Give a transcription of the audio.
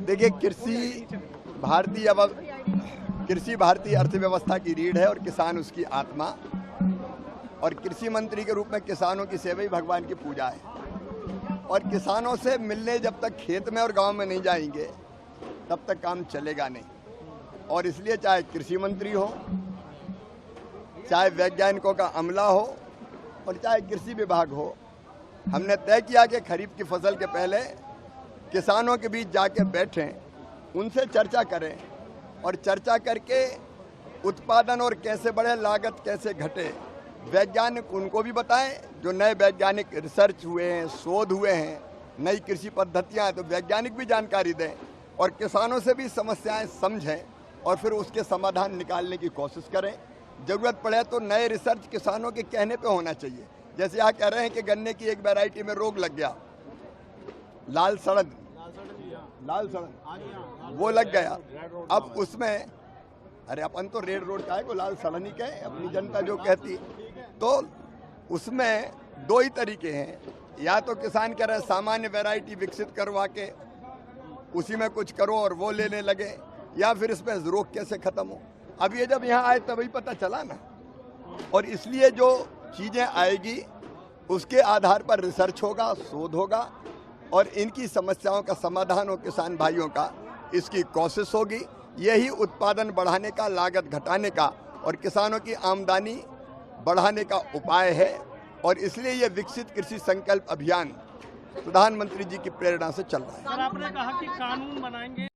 देखिए, कृषि भारतीय अर्थव्यवस्था की रीढ़ है और किसान उसकी आत्मा। और कृषि मंत्री के रूप में किसानों की सेवा ही भगवान की पूजा है। और किसानों से मिलने जब तक खेत में और गांव में नहीं जाएंगे तब तक काम चलेगा नहीं। और इसलिए चाहे कृषि मंत्री हो, चाहे वैज्ञानिकों का अमला हो और चाहे कृषि विभाग हो, हमने तय किया कि खरीफ की फसल के पहले किसानों के बीच जाके बैठें, उनसे चर्चा करें और चर्चा करके उत्पादन और कैसे बढ़े, लागत कैसे घटे, वैज्ञानिक उनको भी बताएं। जो नए वैज्ञानिक रिसर्च हुए हैं, शोध हुए हैं, नई कृषि पद्धतियां हैं, तो वैज्ञानिक भी जानकारी दें और किसानों से भी समस्याएं समझें और फिर उसके समाधान निकालने की कोशिश करें। ज़रूरत पड़े तो नए रिसर्च किसानों के कहने पे होना चाहिए। जैसे यहाँ कह रहे हैं कि गन्ने की एक वैरायटी में रोग लग गया, लाल सड़न, वो लग गया। अब उसमें अरे अपन तो रेड रोड का है को लाल सड़न ही कहे, अपनी जनता जो कहती। तो उसमें दो ही तरीके हैं, या तो किसान कह रहे सामान्य वैरायटी विकसित करवा के उसी में कुछ करो और वो लेने लगे, या फिर इसमें रोग कैसे खत्म हो। अब ये जब यहाँ आए तभी पता चला ना। और इसलिए जो चीज़ें आएगी उसके आधार पर रिसर्च होगा, शोध होगा और इनकी समस्याओं का समाधान हो किसान भाइयों का, इसकी कोशिश होगी। यही उत्पादन बढ़ाने का, लागत घटाने का और किसानों की आमदनी बढ़ाने का उपाय है। और इसलिए ये विकसित कृषि संकल्प अभियान प्रधानमंत्री जी की प्रेरणा से चल रहा है। सर, आपने कहा कि कानून बनाएंगे।